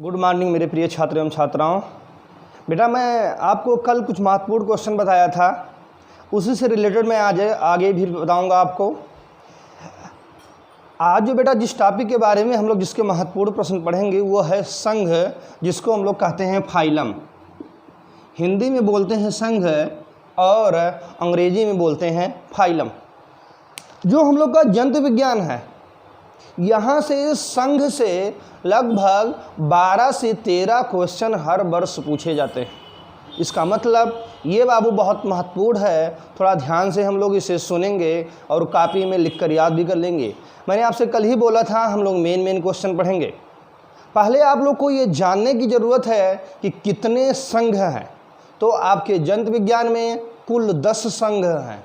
Good morning मेरे प्रिय छात्र एवं छात्राओं। बेटा मैं आपको कल कुछ महत्वपूर्ण क्वेश्चन बताया था, उसी से रिलेटेड मैं आज आगे भी बताऊंगा आपको। आज जो बेटा जिस टॉपिक के बारे में हम लोग जिसके महत्वपूर्ण प्रश्न पढ़ेंगे वो है संघ, जिसको हम लोग कहते हैं फाइलम। हिंदी में बोलते हैं संघ और अंग्रेजी में बोलते हैं फाइलम। जो हम लोग का जंतु विज्ञान है, यहाँ से संघ से लगभग 12 से 13 क्वेश्चन हर वर्ष पूछे जाते हैं। इसका मतलब ये बाबू बहुत महत्वपूर्ण है, थोड़ा ध्यान से हम लोग इसे सुनेंगे और कॉपी में लिख कर याद भी कर लेंगे। मैंने आपसे कल ही बोला था हम लोग मेन क्वेश्चन पढ़ेंगे। पहले आप लोग को ये जानने की ज़रूरत है कि कितने संघ हैं। तो आपके जंतु विज्ञान में कुल 10 संघ हैं।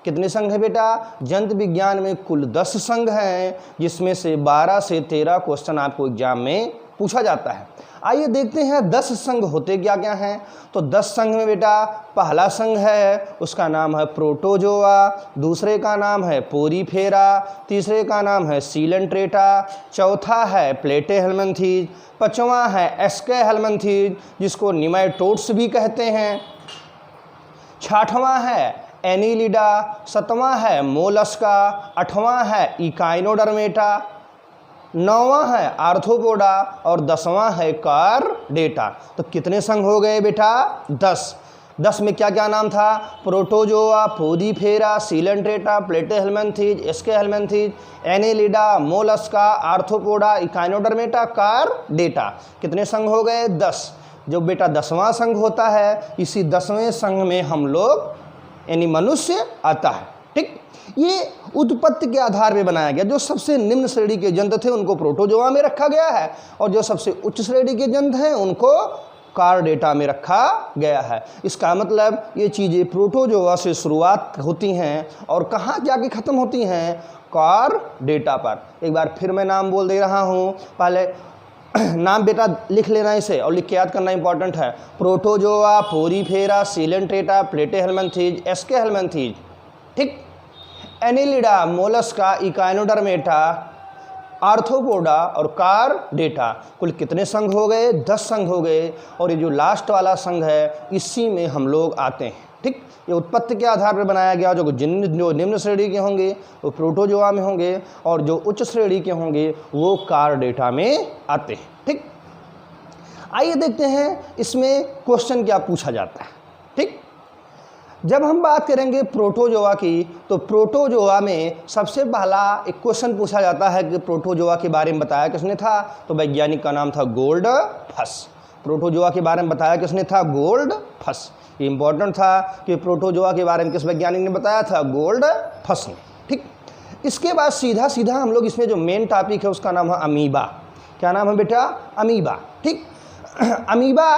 कितने संघ है बेटा? जंतु विज्ञान में कुल 10 संघ हैं, जिसमें से 12 से 13 क्वेश्चन आपको एग्जाम में पूछा जाता है। आइए देखते हैं 10 संघ होते क्या क्या हैं। तो 10 संघ में बेटा पहला संघ है, उसका नाम है प्रोटोजोआ, दूसरे का नाम है पोरीफेरा, तीसरे का नाम है सीलेंट्रेटा, चौथा है प्लेटेहेल्मिन्थीज, पांचवा है एस्केहेल्मिन्थीज जिसको निमैटोड्स भी कहते हैं, छठवां है एनीलिडा, सातवां है मोलस्का, आठवां है इकाइनोडर्मेटा, नौवां है आर्थ्रोपोडा और 10वां है कार्डेटा। तो कितने संघ हो गए बेटा? 10। 10 में क्या क्या नाम था? Protozoa, porifera, coelenterata, platyhelminthes, aschelminthes, annelida, mollusca, arthropoda, echinodermata, chordata. कितने संघ हो गए? 10। जो बेटा 10वां संघ होता है, इसी 10वें संघ में हम लोग यानी मनुष्य आता है। ठीक, ये उत्पत्ति के आधार पे बनाया गया। जो सबसे निम्न श्रेणी के जंतु थे उनको प्रोटोजोआ में रखा गया है और जो सबसे उच्च श्रेणी के जंतु हैं उनको कार्डेटा में रखा गया है। इसका मतलब ये चीज़ें प्रोटोजोआ से शुरुआत होती हैं और कहाँ जाके ख़त्म होती हैं? कार्डेटा पर। एक बार फिर मैं नाम बोल दे रहा हूँ, पहले नाम बेटा लिख लेना इसे और लिख के याद करना इंपॉर्टेंट है। Protozoa, porifera, coelenterata, platyhelminthes, aschelminthes. ठीक, एनीलिडा, मोलस्का, इकाइनोडर्मेटा, आर्थ्रोपोडा और कार्डेटा। कुल कितने संघ हो गए? 10 संघ हो गए। और ये जो लास्ट वाला संघ है इसी में हम लोग आते हैं। ठीक, ये उत्पत्ति के आधार पर बनाया गया। जो निम्न श्रेणी के होंगे वो प्रोटोजोआ में होंगे और जो उच्च श्रेणी के होंगे वो कार्डेटा में आते हैं। ठीक, आइए देखते हैं इसमें क्वेश्चन क्या पूछा जाता है। ठीक, जब हम बात करेंगे प्रोटोजोआ की तो प्रोटोजोआ में सबसे पहला एक क्वेश्चन पूछा जाता है कि प्रोटोजोआ के बारे में बताया किसने था? तो वैज्ञानिक का नाम था गोल्डफस। प्रोटोजोआ के बारे में बताया किसने था? गोल्डफस। ये इंपॉर्टेंट था कि प्रोटोजोआ के बारे में किस वैज्ञानिक ने बताया था? गोल्डफस ने। ठीक, इसके बाद सीधा सीधा हम लोग इसमें जो मेन टॉपिक है उसका नाम है अमीबा। क्या नाम है बेटा? अमीबा। ठीक, अमीबा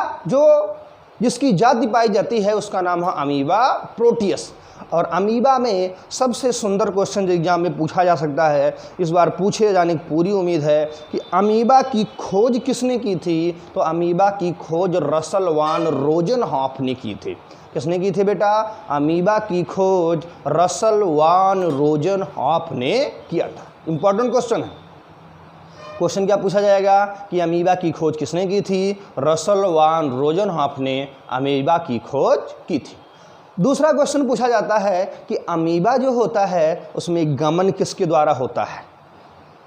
जिसकी जाति पाई जाती है उसका नाम है अमीबा प्रोटियस। और अमीबा में सबसे सुंदर क्वेश्चन जो एग्जाम में पूछा जा सकता है, इस बार पूछे जाने की पूरी उम्मीद है कि अमीबा की खोज किसने की थी? तो अमीबा की खोज रसल वान रोजनहॉफ ने की थी। किसने की थी बेटा? अमीबा की खोज रसल वान रोजनहॉफ ने किया था। इंपॉर्टेंट क्वेश्चन है। क्वेश्चन क्या पूछा जाएगा कि अमीबा की खोज किसने की थी? रसल वान रोजनहॉफ ने अमीबा की खोज की थी। दूसरा क्वेश्चन पूछा जाता है कि अमीबा जो होता है उसमें गमन किसके द्वारा होता है?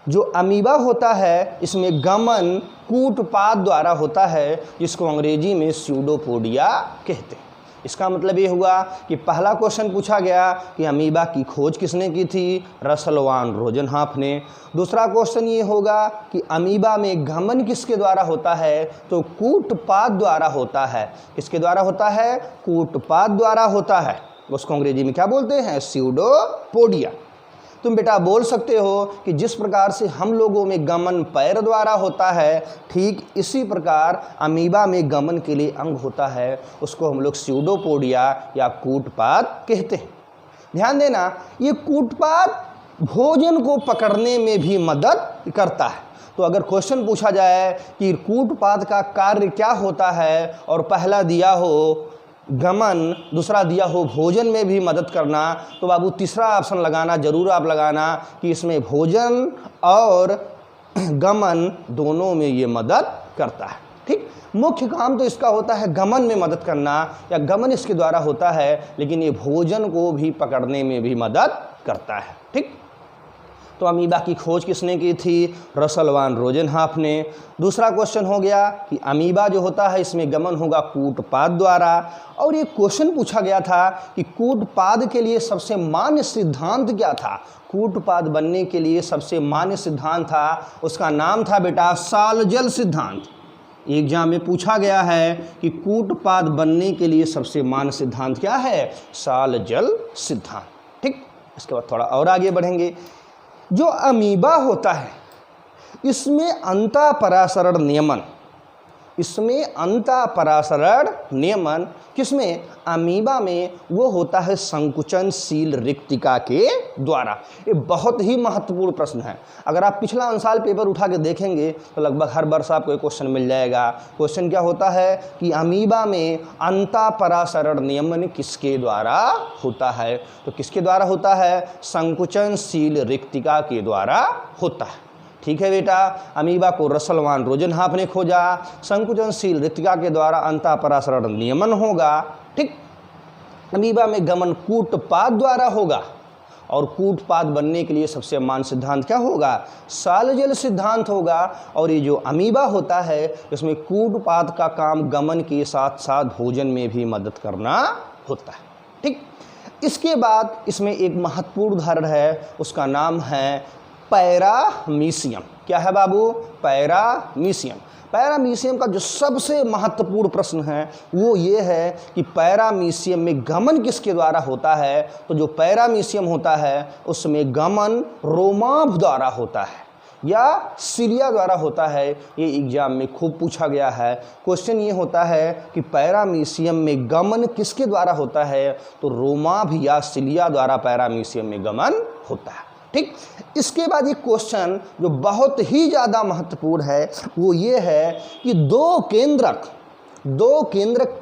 जो अमीबा होता है इसमें गमन कूटपाद द्वारा होता है, जिसको अंग्रेजी में स्यूडोपोडिया कहते हैं। इसका मतलब ये हुआ कि पहला क्वेश्चन पूछा गया कि अमीबा की खोज किसने की थी? रसल वान रोजनहॉफ ने। दूसरा क्वेश्चन ये होगा कि अमीबा में गमन किसके द्वारा होता है? तो कूटपाद द्वारा होता है। किसके द्वारा होता है? कूटपाद द्वारा होता है। उसको अंग्रेजी में क्या बोलते हैं? स्यूडोपोडिया। तुम बेटा बोल सकते हो कि जिस प्रकार से हम लोगों में गमन पैर द्वारा होता है, ठीक इसी प्रकार अमीबा में गमन के लिए अंग होता है, उसको हम लोग स्यूडोपोडिया या कूटपाद कहते हैं। ध्यान देना, ये कूटपाद भोजन को पकड़ने में भी मदद करता है। तो अगर क्वेश्चन पूछा जाए कि कूटपाद का कार्य क्या होता है और पहला दिया हो गमन, दूसरा दिया हो भोजन में भी मदद करना, तो बाबू तीसरा ऑप्शन लगाना, जरूर आप लगाना कि इसमें भोजन और गमन दोनों में ये मदद करता है। ठीक, मुख्य काम तो इसका होता है गमन में मदद करना, या गमन इसके द्वारा होता है, लेकिन ये भोजन को भी पकड़ने में भी मदद करता है। ठीक, तो अमीबा की खोज किसने की थी? रसल वान रोजेनहाफ ने। दूसरा क्वेश्चन हो गया कि अमीबा जो होता है इसमें गमन होगा कूटपाद द्वारा, और ये क्वेश्चन पूछा गया था कि कूटपाद के लिए सबसे मान्य सिद्धांत क्या था? कूटपाद बनने के लिए सबसे मान्य सिद्धांत था, उसका नाम था बेटा सालजल सिद्धांत। एग्जाम में पूछा गया है कि कूटपाद बनने के लिए सबसे मान्य सिद्धांत क्या है? सालजल सिद्धांत। ठीक, इसके बाद थोड़ा और आगे बढ़ेंगे। जो अमीबा होता है इसमें अंतःपरासरण नियमन, इसमें अंतःपरासरण नियमन किसमें? अमीबा में वो होता है संकुचनशील रिक्तिका के द्वारा। ये बहुत ही महत्वपूर्ण प्रश्न है। अगर आप पिछला साल पेपर उठा के देखेंगे तो लगभग हर वर्ष आपको एक क्वेश्चन मिल जाएगा। क्वेश्चन क्या होता है कि अमीबा में अंतःपरासरण नियमन किसके द्वारा होता है? तो किसके द्वारा होता है? संकुचनशील रिक्तिका के द्वारा होता है। ठीक है बेटा, अमीबा को रसल वान रोजेनहाफ ने खोजा, संकुचनशील रिक्तिका के द्वारा अंतःपरासरण नियमन होगा। ठीक, अमीबा में गमन कूटपाद द्वारा होगा, और कूटपाद बनने के लिए सबसे मान्य सिद्धांत क्या होगा? सालजल सिद्धांत होगा। और ये जो अमीबा होता है इसमें कूटपाद का काम गमन के साथ साथ भोजन में भी मदद करना होता है। ठीक, इसके बाद इसमें एक महत्वपूर्ण उदाहरण है, उसका नाम है पैरामीशियम। क्या है बाबू? पैरामीशियम। पैरामीशियम का जो सबसे महत्वपूर्ण प्रश्न है वो ये है कि पैरामीशियम में गमन किसके द्वारा होता है? तो जो पैरामीशियम होता है उसमें गमन रोमाभ द्वारा होता है या सिलिया द्वारा होता है। ये एग्जाम में खूब पूछा गया है। क्वेश्चन ये होता है कि पैरामीशियम में गमन किसके द्वारा होता है? तो रोमाभ या सिलिया द्वारा पैरामीशियम में गमन होता है। ठीक, इसके बाद एक क्वेश्चन जो बहुत ही ज़्यादा महत्वपूर्ण है वो ये है कि दो केंद्रक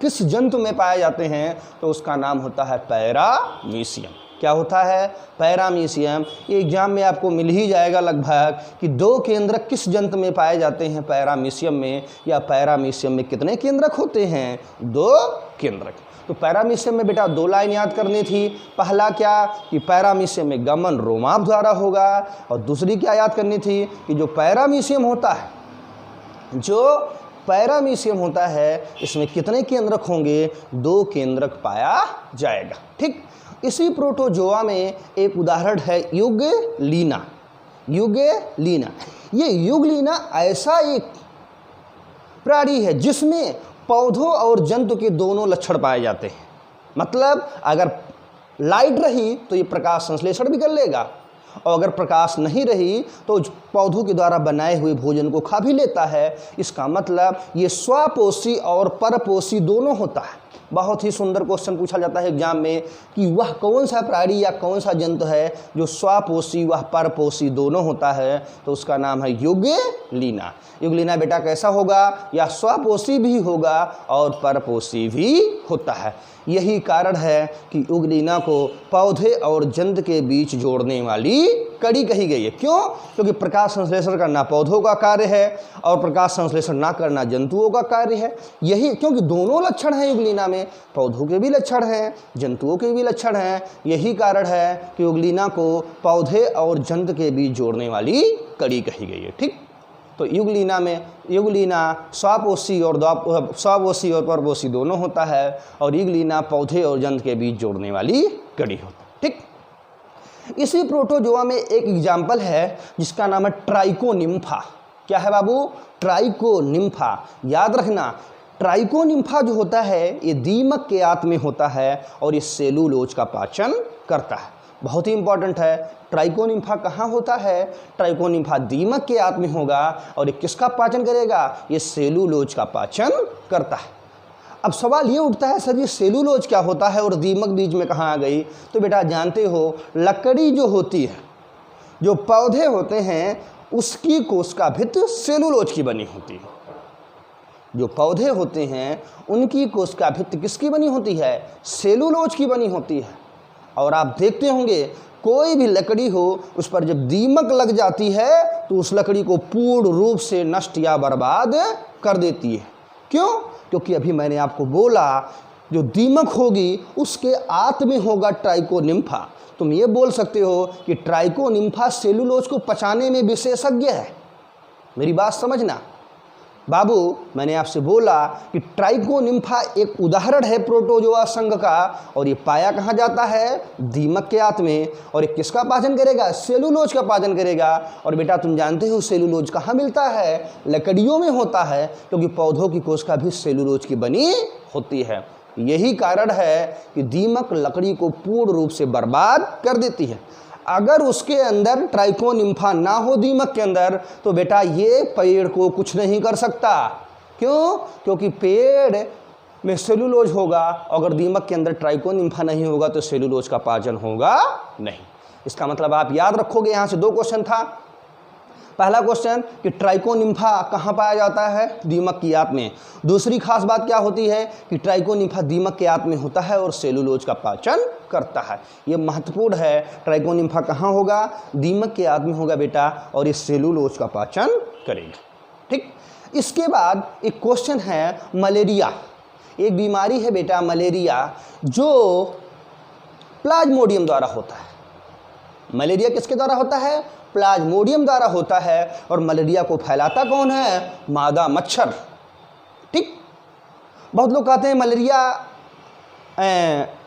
किस जंतु में पाए जाते हैं? तो उसका नाम होता है पैरामीशियम। क्या होता है? पैरामीशियम। एग्जाम में आपको मिल ही जाएगा लगभग कि दो केंद्रक किस जंतु में पाए जाते हैं पैरामीशियम में, या पैरामीशियम में कितने केंद्रक होते हैं? दो केंद्रक। तो पैरामीशियम में बेटा दो लाइन याद करनी थी। पहला क्या कि पैरामीशियम में गमन रोमाभ द्वारा होगा, और दूसरी क्या याद करनी थी कि जो पैरामीशियम होता है इसमें कितने केंद्रक होंगे? दो केंद्रक पाया जाएगा। ठीक, इसी प्रोटोजोआ में एक उदाहरण है युगलीना। ये युगलीना ऐसा एक प्राणी है जिसमें पौधों और जंतु के दोनों लक्षण पाए जाते हैं। मतलब अगर लाइट रही तो ये प्रकाश संश्लेषण भी कर लेगा, और अगर प्रकाश नहीं रही तो पौधों के द्वारा बनाए हुए भोजन को खा भी लेता है। इसका मतलब ये स्वपोषी और परपोषी दोनों होता है। बहुत ही सुंदर क्वेश्चन पूछा जाता है एग्जाम में कि वह कौन सा प्राणी या कौन सा जंतु है जो स्वपोषी व परपोषी दोनों होता है? तो उसका नाम है युगलीना। युगलीना बेटा कैसा होगा? या स्वपोषी भी होगा और परपोषी भी होता है। यही कारण है कि युगलीना को पौधे और जंतु के बीच जोड़ने वाली कड़ी कही गई है। क्यों? क्योंकि प्रकाश संश्लेषण करना पौधों का कार्य है और प्रकाश संश्लेषण ना करना जंतुओं का कार्य है। यही क्योंकि दोनों लक्षण हैं युगलीना में, पौधों के भी लक्षण हैं, जंतुओं के भी लक्षण हैं। यही कारण है कि युगलीना को पौधे और जंतु के बीच जोड़ने वाली कड़ी कही गई है। ठीक, तो युगलीना स्वपोषी और परपोषी दोनों होता है, और युगलीना पौधे और जंतु के बीच जोड़ने वाली कड़ी होता है। ठीक, इसी प्रोटोजोआ में एक एग्जाम्पल है जिसका नाम है ट्राइकोनिम्फा। क्या है बाबू? ट्राइकोनिम्फा। याद रखना, ट्राइकोनिम्फा जो होता है ये दीमक के आंत में होता है और ये सेलुलोज का पाचन करता है। बहुत ही इंपॉर्टेंट है। ट्राइकोनिम्फा कहाँ होता है? ट्राइकोनिम्फा दीमक के आंत में होगा, और ये किसका पाचन करेगा? ये सेलुलोज का पाचन करता है। अब सवाल ये उठता है सर ये सेलुलोज क्या होता है और दीमक बीच में कहाँ आ गई? तो बेटा जानते हो लकड़ी जो होती है, जो पौधे होते हैं उसकी कोशिका भित्ति सेलुलोज की बनी होती है। जो पौधे होते हैं उनकी कोशिका भित्ति किसकी बनी होती है? सेलुलोज की बनी होती है। और आप देखते होंगे कोई भी लकड़ी हो उस पर जब दीमक लग जाती है तो उस लकड़ी को पूर्ण रूप से नष्ट या बर्बाद कर देती है। क्यों? क्योंकि अभी मैंने आपको बोला जो दीमक होगी उसके आंत में होगा ट्राइकोनिम्फा। तुम ये बोल सकते हो कि ट्राइकोनिम्फा सेलुलोज को पचाने में विशेषज्ञ है। मेरी बात समझना बाबू, मैंने आपसे बोला कि ट्राइकोनिम्फा एक उदाहरण है प्रोटोजोआ संघ का, और ये पाया कहाँ जाता है? दीमक के आंत में। और ये किसका पाचन करेगा? सेलुलोज का पाचन करेगा। और बेटा तुम जानते हो सेलुलोज कहाँ मिलता है? लकड़ियों में होता है, क्योंकि पौधों की कोशिका भी सेलुलोज की बनी होती है। यही कारण है कि दीमक लकड़ी को पूर्ण रूप से बर्बाद कर देती है। अगर उसके अंदर ट्राइकोनिम्फा ना हो दीमक के अंदर तो बेटा ये पेड़ को कुछ नहीं कर सकता। क्यों? क्योंकि पेड़ में सेलुलोज होगा, अगर दीमक के अंदर ट्राइकोनिम्फा नहीं होगा तो सेलुलोज का पाचन होगा नहीं। इसका मतलब आप याद रखोगे, यहाँ से 2 क्वेश्चन था। पहला क्वेश्चन कि ट्राइकोनिम्फा कहाँ पाया जाता है? दीमक की आंत में। दूसरी खास बात क्या होती है कि ट्राइकोनिम्फा दीमक के आंत में होता है और सेलुलोज का पाचन करता है। ये महत्वपूर्ण है। ट्राइकोनिम्फा कहाँ होगा? दीमक के आंत में होगा बेटा, और ये सेलुलोज का पाचन करेगा। ठीक, इसके बाद एक क्वेश्चन है मलेरिया। एक बीमारी है बेटा मलेरिया, जो प्लाज्मोडियम द्वारा होता है। मलेरिया किसके द्वारा होता है? प्लाज्मोडियम द्वारा होता है। और मलेरिया को फैलाता कौन है? मादा मच्छर। ठीक, बहुत लोग कहते हैं मलेरिया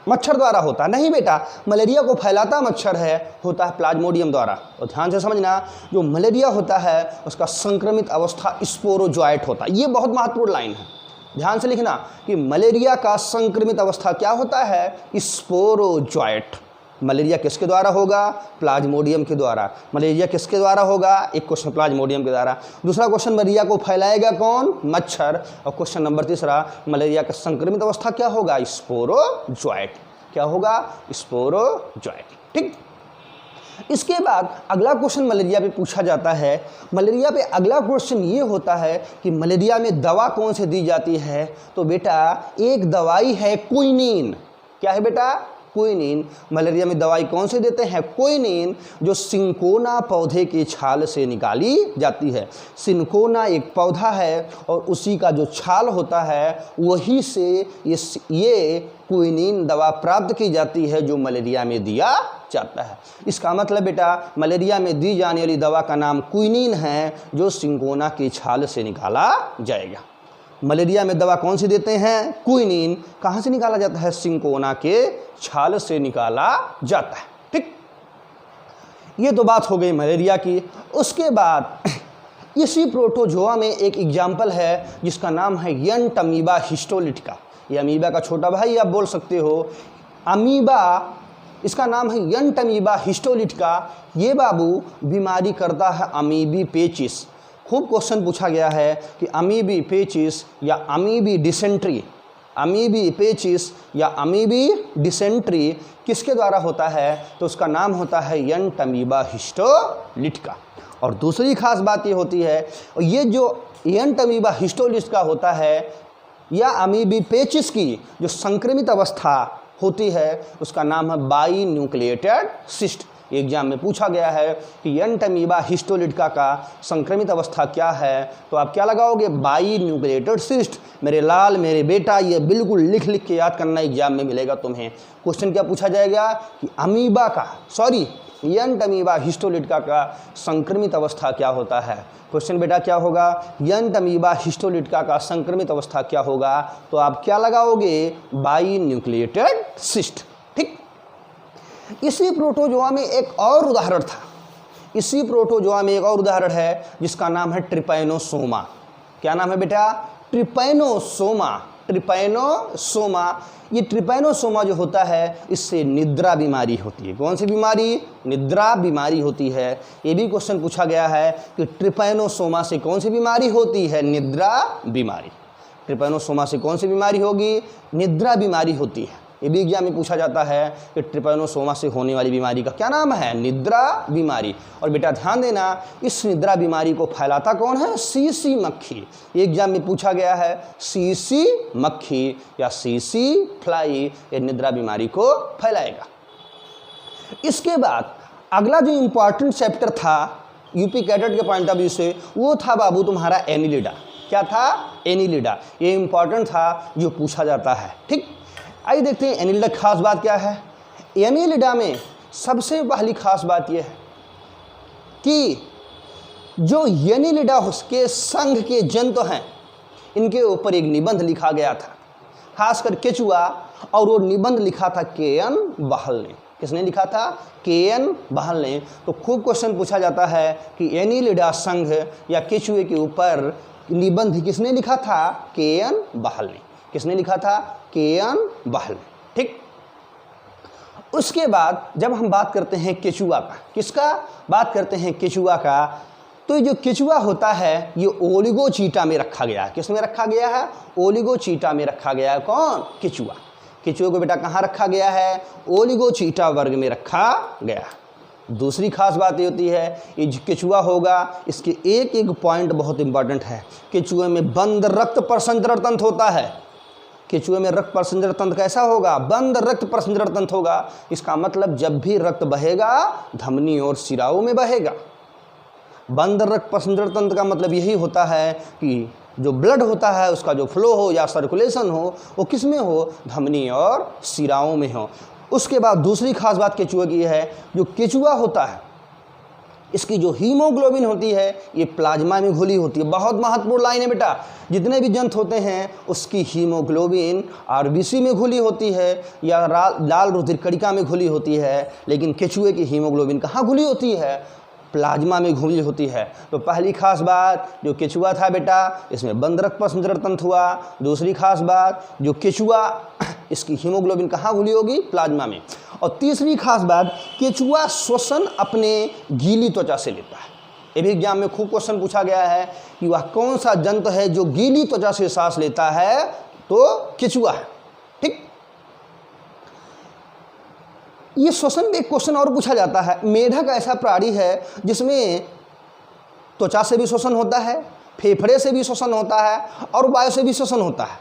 मच्छर द्वारा होता है। नहीं बेटा, मलेरिया को फैलाता मच्छर होता है प्लाज्मोडियम द्वारा। और ध्यान से समझना, जो मलेरिया होता है उसका संक्रमित अवस्था स्पोरोजॉइट होता है। ये बहुत महत्वपूर्ण लाइन है, ध्यान से लिखना कि मलेरिया का संक्रमित अवस्था क्या होता है? स्पोरोजॉइट। मलेरिया किसके द्वारा होगा? प्लाज्मोडियम के द्वारा। मलेरिया किसके द्वारा होगा? एक क्वेश्चन प्लाज्मोडियम के द्वारा। दूसरा क्वेश्चन, मलेरिया को फैलाएगा कौन? मच्छर। और क्वेश्चन नंबर तीसरा, मलेरिया का संक्रमित अवस्था क्या होगा? स्पोरोजॉइट। क्या होगा? स्पोरोजॉइट। ठीक, इसके बाद अगला क्वेश्चन मलेरिया पे पूछा जाता है। मलेरिया पे अगला क्वेश्चन ये होता है कि मलेरिया में दवा कौन से दी जाती है? तो बेटा एक दवाई है क्विनीन। क्या है बेटा? क्विनीन। मलेरिया में दवाई कौन से देते हैं? क्विनीन, जो सिंकोना पौधे की छाल से निकाली जाती है। सिंकोना एक पौधा है और उसी का जो छाल होता है वही से ये क्विनीन दवा प्राप्त की जाती है, जो मलेरिया में दिया जाता है। इसका मतलब बेटा मलेरिया में दी जाने वाली दवा का नाम क्विनीन है, जो सिंकोना की छाल से निकाला जाएगा। मलेरिया में दवा कौन सी देते हैं? क्विनीन। कहाँ से निकाला जाता है? सिंकोना के छाल से निकाला जाता है। ठीक, ये तो बात हो गई मलेरिया की। उसके बाद इसी प्रोटोजोआ में एक एग्जाम्पल है जिसका नाम है एंटमीबा हिस्टोलिटिका। ये अमीबा का छोटा भाई आप बोल सकते हो। अमीबा, इसका नाम है एंटमीबा हिस्टोलिटिका। ये बाबू बीमारी करता है अमीबी पेचिस। खूब क्वेश्चन पूछा गया है कि अमीबी पेचिस या अमीबी डिसेंट्री, अमीबी पेचिस या अमीबी डिसेंट्री किसके द्वारा होता है? तो उसका नाम होता है एंटमीबा हिस्टोलिटिका। और दूसरी खास बात ये होती है, ये जो एंटमीबा हिस्टोलिटिका होता है या अमीबी पेचिस की जो संक्रमित अवस्था होती है उसका नाम है बाई न्यूक्लिएटेड सिस्ट। एग्जाम में पूछा गया है कि एंटमीबा हिस्टोलिटिका का संक्रमित अवस्था क्या है? तो आप क्या लगाओगे? By nucleated cyst. मेरे लाल, मेरे बेटा, ये बिल्कुल लिख लिख के याद करना, एग्जाम में मिलेगा तुम्हें। क्वेश्चन क्या पूछा जाएगा कि अमीबा का, सॉरी एंटमीबा हिस्टोलिटिका का संक्रमित अवस्था क्या होता है? क्वेश्चन बेटा क्या होगा? एंटमीबा हिस्टोलिटिका का संक्रमित अवस्था क्या होगा? तो आप क्या लगाओगे? By nucleated cyst. ठीक, इसी प्रोटोजोआ में एक और उदाहरण था। इसी प्रोटोजोआ में एक और उदाहरण है जिसका नाम है ट्रिपैनोसोमा। क्या नाम है बेटा? ट्रिपैनोसोमा। ट्रिपैनोसोमा, ये ट्रिपैनोसोमा जो होता है इससे निद्रा बीमारी होती है। कौन सी बीमारी? निद्रा बीमारी होती है। ये भी क्वेश्चन पूछा गया है कि ट्रिपैनोसोमा से कौन सी बीमारी होती है? निद्रा बीमारी। ट्रिपैनोसोमा से कौन सी बीमारी होगी? निद्रा बीमारी होती है। ये भी एग्जाम में पूछा जाता है कि ट्रिपैनोसोमा से होने वाली बीमारी का क्या नाम है? निद्रा बीमारी। और बेटा ध्यान देना, इस निद्रा बीमारी को फैलाता कौन है? सीसी मक्खी। एग्जाम में पूछा गया है सीसी मक्खी या सीसी फ्लाई ये निद्रा बीमारी को फैलाएगा। इसके बाद अगला जो इम्पॉर्टेंट चैप्टर था यूपी कैडेट के पॉइंट ऑफ व्यू से, वो था बाबू तुम्हारा एनिलिडा। क्या था? एनिलिडा। ये इम्पॉर्टेंट था, जो पूछा जाता है। ठीक, आइए देखते हैं एनिलिडा की खास बात क्या है। एनिलिडा में सबसे पहली खास बात यह है कि जो एनिलिडा के संघ के जंतु हैं, इनके ऊपर एक निबंध लिखा गया था, खासकर केचुआ, और वो निबंध लिखा था के.एन. बहल ने। किसने लिखा था? के.एन. बहल ने। तो खूब क्वेश्चन पूछा जाता है कि एनिलिडा संघ या केचुए के ऊपर निबंध किसने लिखा था? के.एन. बहल ने। किसने लिखा था? के.एन. बहल ने। ठीक, उसके बाद जब हम बात करते हैं केचुआ का, किसका बात करते हैं? केचुआ का। तो जो केचुआ होता है ये ओलिगोचीटा में रखा गया है। किस में रखा गया है? ओलिगोचीटा में रखा गया है। कौन? केचुआ। केचुए को बेटा कहाँ रखा गया है? ओलिगोचीटा वर्ग में रखा गया। दूसरी खास बात ये होती है, ये जो केचुआ होगा इसके एक एक पॉइंट बहुत इंपॉर्टेंट है। केचुए में बंद रक्त प्रसंचरण तंत्र होता है। केचुए में रक्त प्रसंचरण तंत्र कैसा होगा? बंद रक्त प्रसंचरण तंत्र होगा। इसका मतलब जब भी रक्त बहेगा धमनी और शिराओं में बहेगा। बंद रक्त प्रसंचरण तंत्र का मतलब यही होता है कि जो ब्लड होता है उसका जो फ्लो हो या सर्कुलेशन हो वो किस में हो? धमनी और शिराओं में हो। उसके बाद दूसरी खास बात केचुए की है, जो केचुआ होता है इसकी जो हीमोग्लोबिन होती है ये प्लाज्मा में घुली होती है। बहुत महत्वपूर्ण लाइन है बेटा। जितने भी जंतु होते हैं उसकी हीमोग्लोबिन आरबीसी में घुली होती है या लाल रुधिर कणिका में घुली होती है, लेकिन केचुए की हीमोग्लोबिन कहाँ घुली होती है? प्लाज्मा में घुली होती है। तो पहली खास बात जो केचुआ था बेटा, इसमें बंद रक्त प्रसंचरण तंत्र हुआ। दूसरी खास बात जो केचुआ, इसकी हीमोग्लोबिन कहाँ घुली होगी? प्लाज्मा में। और तीसरी खास बात, केचुआ श्वसन अपने गीली त्वचा से लेता है। ये भी एग्जाम में खूब क्वेश्चन पूछा गया है कि वह कौन सा जंतु है जो गीली त्वचा से सांस लेता है? तो केचुआ है। ठीक, ये श्वसन में एक क्वेश्चन और पूछा जाता है। मेढक ऐसा प्राणी है जिसमें त्वचा से भी श्वसन होता है, फेफड़े से भी श्वसन होता है और वायु से भी श्वसन होता है।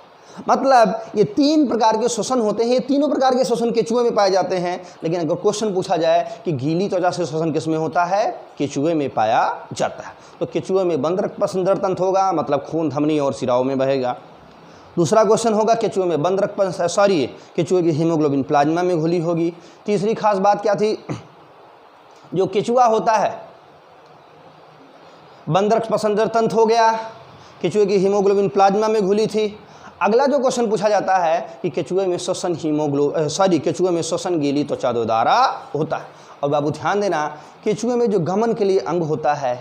मतलब ये तीन प्रकार के श्वसन होते हैं। ये तीनों प्रकार के श्वसन केचुए में पाए जाते हैं। लेकिन अगर क्वेश्चन पूछा जाए कि गीली त्वचा से श्वसन किस में होता है? केचुए में पाया जाता है। तो केचुए में बंद रक्त प्रसंचरण तंत्र होगा, मतलब खून धमनी और शिराओं में बहेगा। दूसरा क्वेश्चन होगा केचुए में बंद रक्त केचुए की हीमोग्लोबिन प्लाज्मा में घुली होगी। तीसरी खास बात क्या थी? जो केचुआ होता है बंद रक्त प्रसंचरण तंत्र हो गया, केचुए की हीमोग्लोबिन प्लाज्मा में घुली थी। अगला जो क्वेश्चन पूछा जाता है कि केचुए में श्वसन केचुए में श्वसन गीली त्वचा द्वारा होता है। और बाबू ध्यान देना, केचुए में जो गमन के लिए अंग होता है,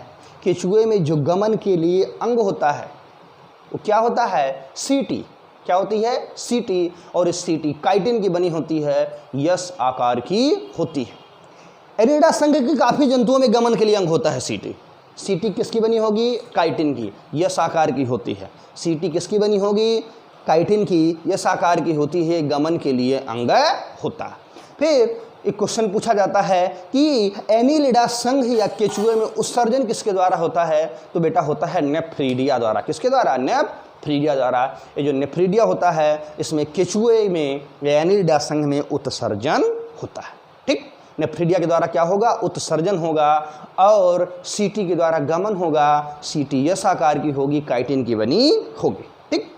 केचुए में जो गमन के लिए अंग होता है वो क्या होता है? सीटी। क्या होती है? सीटी। और इस सीटी काइटिन की बनी होती है, यस आकार की होती है। एनिलिडा संघ के काफ़ी जंतुओं में गमन के लिए अंग होता है सीटी। सीटी किसकी बनी होगी? काइटिन की, यस आकार की होती है। सीटी किसकी बनी होगी? काइटिन की, यस आकार की होती है, गमन के लिए अंग होता है। फिर एक क्वेश्चन पूछा जाता है कि एनिलिडा संघ या केचुए में उत्सर्जन किसके द्वारा होता है? तो बेटा होता है नेफ्रीडिया द्वारा। किसके द्वारा? नेफ्रीडिया द्वारा। ये जो नेफ्रीडिया होता है इसमें केचुए में या एनिलिडा संघ में उत्सर्जन होता है। ठीक, नेफ्रीडिया के द्वारा क्या होगा? उत्सर्जन होगा। और सीटी के द्वारा गमन होगा। सीटी यस आकार की होगी, काइटिन की बनी होगी। ठीक,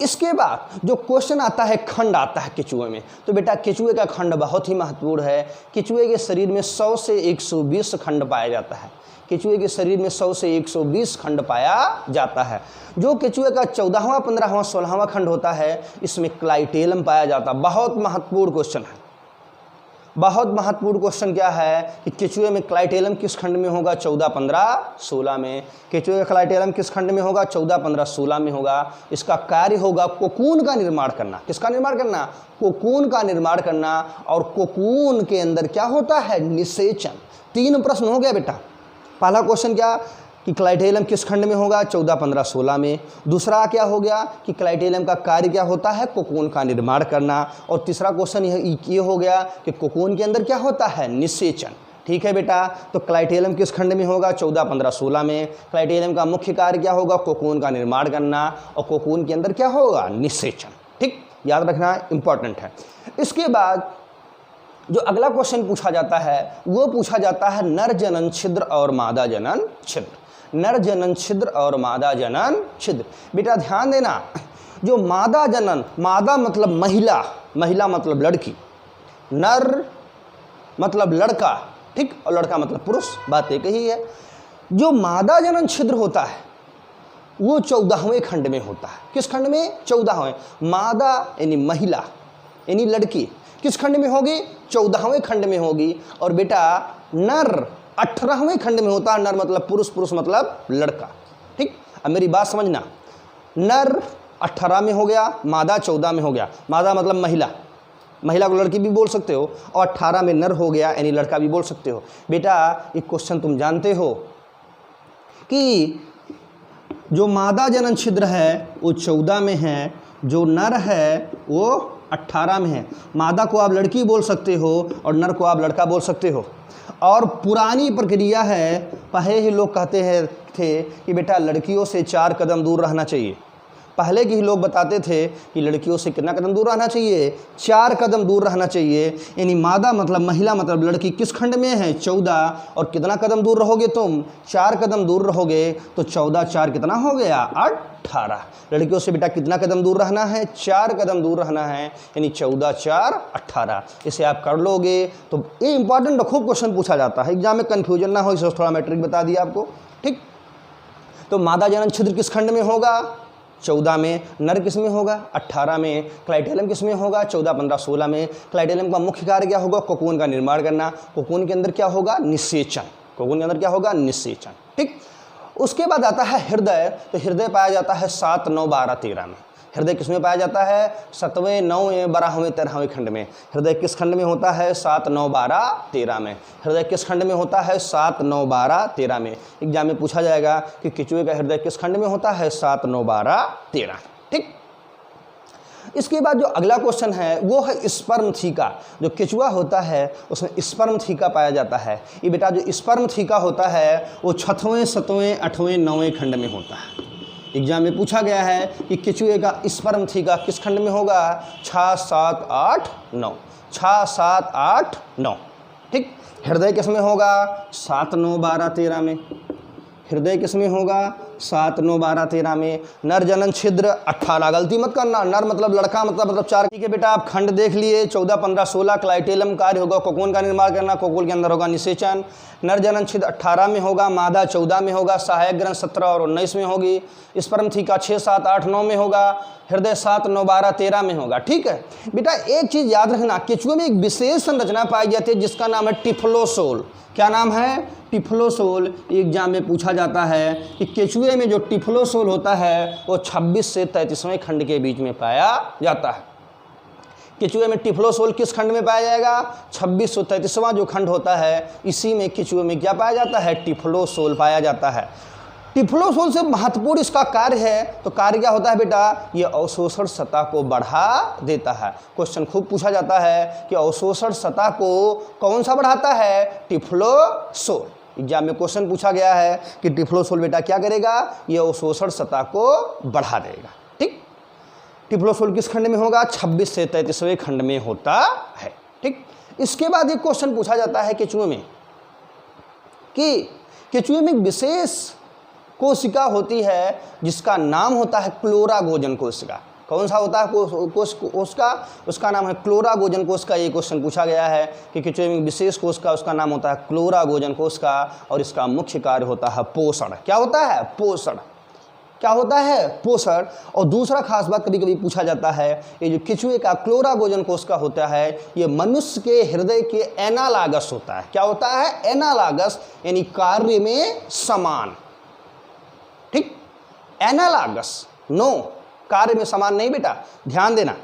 इसके बाद जो क्वेश्चन आता है, खंड आता है केचुए में। तो बेटा केचुए का खंड बहुत ही महत्वपूर्ण है। केचुए के शरीर में 100 से 120 खंड पाया जाता है। केचुए के शरीर में 100 से 120 खंड पाया जाता है। जो केचुए का 14वां, 15वां, 16वां खंड होता है इसमें क्लाइटेलम पाया जाता है। बहुत महत्वपूर्ण क्वेश्चन है। बहुत महत्वपूर्ण क्वेश्चन क्या है कि केचुए में क्लाइटेलम किस खंड में होगा? 14, 15, 16 में। केचुए का क्लाइटेलम किस खंड में होगा? 14, 15, 16 में होगा। इसका कार्य होगा कोकून का निर्माण करना। किसका निर्माण करना? कोकून का निर्माण करना। और कोकून के अंदर क्या होता है? निषेचन। 3 प्रश्न हो गया बेटा। पहला क्वेश्चन क्या कि क्लाइटेलम किस खंड में होगा? 14, 15, 16 में। दूसरा क्या हो गया कि क्लाइटेलम का कार्य क्या होता है? कोकून का निर्माण करना। और तीसरा क्वेश्चन ये हो गया कि कोकून के अंदर क्या होता है? निषेचन। ठीक है बेटा, तो क्लाइटेलम किस खंड में होगा? 14, 15, 16 में। क्लाइटेलम का मुख्य कार्य क्या होगा? कोकून का निर्माण करना। और कोकून के अंदर क्या होगा? निषेचन। ठीक, याद रखना, इंपॉर्टेंट है। इसके बाद जो अगला क्वेश्चन पूछा जाता है वो पूछा जाता है नर जनन छिद्र और मादा जनन छिद्र। नर जनन छिद्र और मादा जनन छिद्र। बेटा ध्यान देना, जो मादा जनन, मादा मतलब महिला, महिला मतलब लड़की, नर मतलब लड़का, ठीक, और लड़का मतलब पुरुष, बात एक ही है। जो मादा जनन छिद्र होता है वो 14वें खंड में होता है। किस खंड में? 14वें। मादा यानी महिला यानी लड़की किस खंड में होगी? 14वें खंड में होगी। और बेटा नर 18वें खंड में होता है। नर मतलब पुरुष, पुरुष मतलब लड़का, ठीक। अब मेरी बात समझना, नर 18 में हो गया, मादा 14 में हो गया। मादा मतलब महिला, महिला को लड़की भी बोल सकते हो, और 18 में नर हो गया यानी लड़का भी बोल सकते हो। बेटा एक क्वेश्चन तुम जानते हो कि जो मादा जनन छिद्र है वो 14 में है, जो नर है वो 18 में है। मादा को आप लड़की बोल सकते हो और नर को आप लड़का बोल सकते हो। और पुरानी प्रक्रिया है, पहले ही लोग कहते हैं थे कि बेटा लड़कियों से 4 कदम दूर रहना चाहिए। पहले के ही लोग बताते थे कि लड़कियों से कितना कदम दूर रहना चाहिए? 4 कदम दूर रहना चाहिए। यानी मादा मतलब महिला मतलब लड़की किस खंड में है? 14। और कितना कदम दूर रहोगे तुम? 4 कदम दूर रहोगे तो 14 4 कितना हो गया? 18। लड़कियों से बेटा कितना कदम दूर रहना है? 4 कदम दूर रहना है, यानी 14 4 18। इसे आप कर लोगे तो ये इंपॉर्टेंट खूब क्वेश्चन पूछा जाता है, एग्जाम में कन्फ्यूजन ना हो, इसे थोड़ा मैं ट्रिक बता दिया आपको, ठीक। तो मादा जनन छिद्र किस खंड में होगा? 14 में। नर किस में होगा? 18 में। क्लाइटेलम किस में होगा? 14 15 16 में। क्लाइटेलम का मुख्य कार्य क्या होगा? कोकून का निर्माण करना। कोकून के अंदर क्या होगा? निषेचन। कोकून के अंदर क्या होगा? निषेचन, ठीक। उसके बाद आता है हृदय। तो हृदय पाया जाता है 7 9 12 13 में। हृदय किस में पाया जाता है? 7वें 9वें 12वें 13वें खंड में। हृदय किस खंड में होता है? 7 9 12 13 में। हृदय किस खंड में होता है? 7 9 12 13 में। एग्जाम में पूछा जाएगा कि केचुए का हृदय किस खंड में होता है? 7 9 12 13, ठीक। इसके बाद जो अगला क्वेश्चन है वो है स्पर्म थीका। जो केचुआ होता है उसमें स्पर्म थीका पाया जाता है। ये बेटा जो स्पर्म थीका होता है वो 6वें 7वें 8वें 9वें खंड में होता है। एग्जाम में पूछा गया है कि केचुए का स्पर्म थीका किस खंड में होगा? 6 7 8 9, 6 7 8 9, ठीक। हृदय किस में होगा? 7 9 12 13 में। हृदय किस में होगा? 7 9 12 13 में। नर जनन छिद्र 18, गलती मत करना, नर मतलब लड़का मतलब 4, ठीक है बेटा। आप खंड देख लिए 14 15 16। क्लाइटेलम कार्य होगा कोकून का निर्माण करना, कोकून के अंदर होगा निषेचन। नर जनन छिद्र 18 में होगा, मादा 14 में होगा, सहायक ग्रंथ 17 और 19 में होगी। स्पर्म थीका 6 7 8 9 में होगा। हृदय 7 9 12 13 में होगा, ठीक है बेटा। एक चीज याद रखना, केचुए में एक विशेष संरचना पाई जाती है जिसका नाम है टिफ्लोसोल। क्या नाम है? टिफ्लोसोल। एग्जाम में पूछा जाता है कि केचुए में जो टिफ्लोसोल होता है वो 26 से 33वें खंड के बीच में पाया जाता है। केचुए में टिफ्लोसोल किस खंड में पाया जाएगा? 26 से 33वां जो खंड होता है इसी में केचुए में क्या पाया जाता है? टिफ्लोसोल पाया जाता है। टिफ्लोसोल से महत्वपूर्ण इसका कार्य है, तो कार्य क्या होता है बेटा? ये अवशोषण सतह को बढ़ा देता है। क्वेश्चन खूब पूछा जाता है कि अवशोषण सतह को कौन सा बढ़ाता है? टिफ्लोसोल। एग्जाम में क्वेश्चन पूछा गया है कि टिफ्लोसोल बेटा क्या करेगा? ये अवशोषण सतह को बढ़ा देगा, ठीक। टिफ्लोसोल किस खंड में होगा? 26 से 33वें खंड में होता है, ठीक। इसके बाद एक क्वेश्चन पूछा जाता है केचुए में कि केचुए में एक विशेष कोशिका होती है जिसका नाम होता है क्लोरागोजन कोशिका। कौन सा होता है कोशिका? उसका नाम है क्लोरागोजन कोशिका। ये क्वेश्चन पूछा गया है कि केचुए में विशेष कोशिका, उसका नाम होता है क्लोरागोजन कोशिका और इसका मुख्य कार्य होता है पोषण। क्या होता है? पोषण। क्या होता है? पोषण। और दूसरा खास बात कभी कभी पूछा जाता है, ये जो केचुए का क्लोरागोजन कोशिका होता है ये मनुष्य के हृदय के एनालॉगस होता है। क्या होता है? एनालॉगस, यानी कार्य में समान, ठीक। एनालॉगस, नो, कार्य में समान नहीं बेटा, ध्यान देना।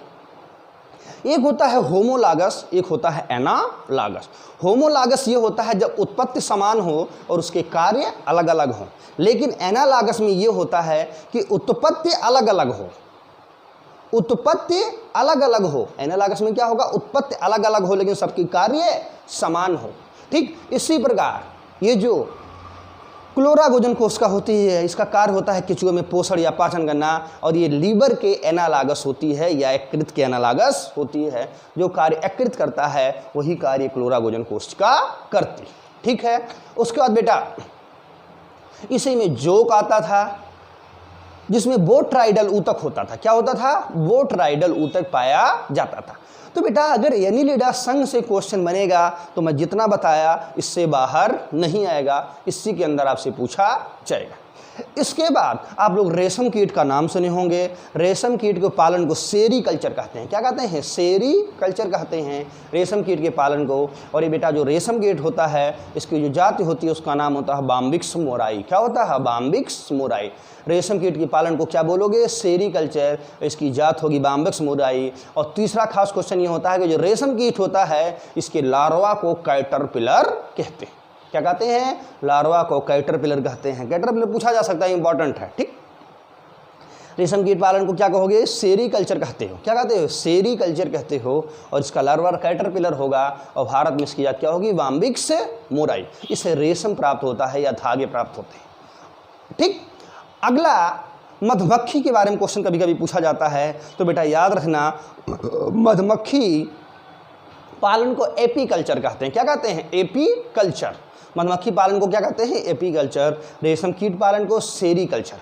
एक होता है होमोलॉगस, एक होता है एनालॉगस। होमोलॉगस ये होता है जब उत्पत्ति समान हो और उसके कार्य अलग अलग हों, लेकिन एनालॉगस में ये होता है कि उत्पत्ति अलग अलग हो, उत्पत्ति अलग अलग हो। एनालॉगस में क्या होगा? उत्पत्ति अलग अलग हो लेकिन सबके कार्य समान हो, ठीक। इसी प्रकार ये जो क्लोरागोजन कोशिका होती है, इसका कार्य होता है केंचुए में पोषण या पाचन करना, और ये लीवर के एनालॉगस होती है या यकृत के एनालॉगस होती है। जो कार्य यकृत करता है वही कार्य क्लोरागोजन कोशिका करती, ठीक है। उसके बाद बेटा इसी में जोक आता था, जिसमें बोट्राइडल ऊतक होता था। क्या होता था? बोट्राइडल ऊतक पाया जाता था। तो बेटा अगर एनिलिडा संघ से क्वेश्चन बनेगा तो मैं जितना बताया इससे बाहर नहीं आएगा, इसी के अंदर आपसे पूछा जाएगा। इसके बाद आप लोग रेशम कीट का नाम सुने होंगे। रेशम कीट के पालन को सेरीकल्चर कहते हैं। क्या कहते हैं? सेरीकल्चर कहते हैं रेशम कीट के पालन को। और ये बेटा जो रेशम कीट होता है, इसकी जो जाति होती है उसका नाम होता है बाम्बिक्स मोराई। क्या होता है? Bombyx mori. रेशम कीट के पालन को क्या बोलोगे? सेरीकल्चर। इसकी जात होगी बाम्बिक्स मोराई। और तीसरा खास क्वेश्चन ये होता है कि जो रेशम कीट होता है इसके लार्वा को कैटरपिलर कहते हैं। क्या कहते हैं? लार्वा को कैटरपिलर कहते हैं। कैटरपिलर पूछा जा सकता है, इंपॉर्टेंट है, ठीक। रेशम कीट पालन को क्या कहोगे? सेरीकल्चर कहते हो। क्या कहते हो? सेरीकल्चर कहते हो। और इसका लार्वा कैटरपिलर होगा। और भारत में इसकी जात क्या होगी? Bombyx mori. इससे रेशम प्राप्त होता है या धागे प्राप्त होते हैं, ठीक। अगला मधुमक्खी के बारे में क्वेश्चन कभी कभी पूछा जाता है, तो बेटा याद रखना मधुमक्खी पालन को एपीकल्चर कहते हैं। क्या कहते हैं? एपीकल्चर। मधुमक्खी पालन को क्या कहते हैं? एपीकल्चर। रेशम कीट पालन को सेरीकल्चर।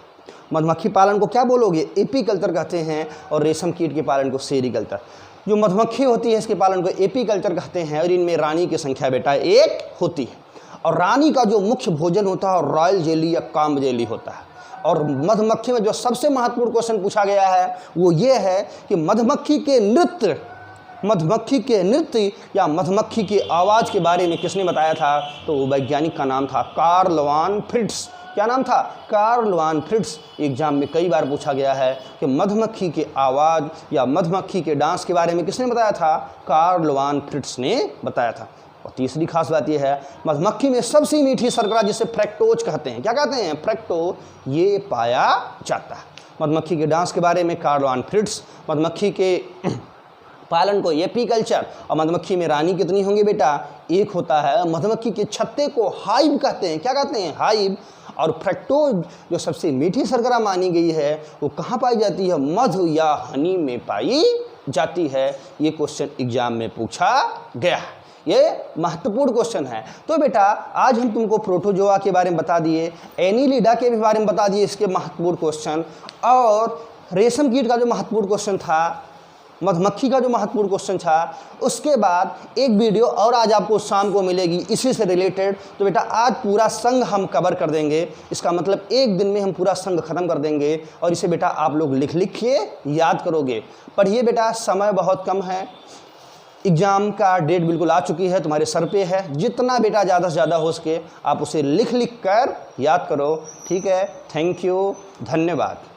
मधुमक्खी पालन को क्या बोलोगे? एपीकल्चर कहते हैं। और रेशम कीट के पालन को सेरीकल्चर। जो मधुमक्खी होती है इसके पालन को एपीकल्चर कहते हैं। और इनमें रानी की संख्या बेटा 1 होती है। और रानी का जो मुख्य भोजन होता है रॉयल जेली या काम्ब जेली होता है। और मधुमक्खी में जो सबसे महत्वपूर्ण क्वेश्चन पूछा गया है वो ये है कि मधुमक्खी के नृत्य या मधुमक्खी की आवाज़ के बारे में किसने बताया था? तो वैज्ञानिक का नाम था कार्ल वान फ्रिट्ज। क्या नाम था? कार्ल वान फ्रिट्ज। एग्जाम में कई बार पूछा गया है कि मधुमक्खी की आवाज़ या मधुमक्खी के डांस के बारे में किसने बताया था? कार्ल वान फ्रिट्ज ने बताया था। और तीसरी खास बात यह है मधुमक्खी में सबसे मीठी शर्करा जिसे फ्रैक्टोज कहते हैं। क्या कहते हैं? फ्रैक्टोज, ये पाया जाता है। मधुमक्खी के डांस के बारे में कार्ल वान फ्रिट्ज। मधुमक्खी के पालन को एपीकल्चर। और मधुमक्खी में रानी कितनी होंगी बेटा? 1 होता है। मधुमक्खी के छत्ते को हाइव कहते हैं। क्या कहते हैं? हाइव। और फ्रैक्टोज जो सबसे मीठी शर्करा मानी गई है वो कहाँ पाई जाती है? मधु या हनी में पाई जाती है। ये क्वेश्चन एग्जाम में पूछा गया है, ये महत्वपूर्ण क्वेश्चन है। तो बेटा आज हम तुमको प्रोटोजोआ के बारे में बता दिए, एनिलिडा के भी बारे में बता दिए इसके महत्वपूर्ण क्वेश्चन, और रेशम कीट का जो महत्वपूर्ण क्वेश्चन था, मधुमक्खी का जो महत्वपूर्ण क्वेश्चन था। उसके बाद एक वीडियो और आज आपको शाम को मिलेगी इसी से रिलेटेड। तो बेटा आज पूरा संघ हम कवर कर देंगे। इसका मतलब एक दिन में हम पूरा संघ खत्म कर देंगे। और इसे बेटा आप लोग लिख के याद करोगे। पढ़िए बेटा, समय बहुत कम है, एग्ज़ाम का डेट बिल्कुल आ चुकी है, तुम्हारे सर पे है। जितना बेटा ज़्यादा से ज़्यादा हो सके आप उसे लिख कर याद करो, ठीक है। थैंक यू, धन्यवाद।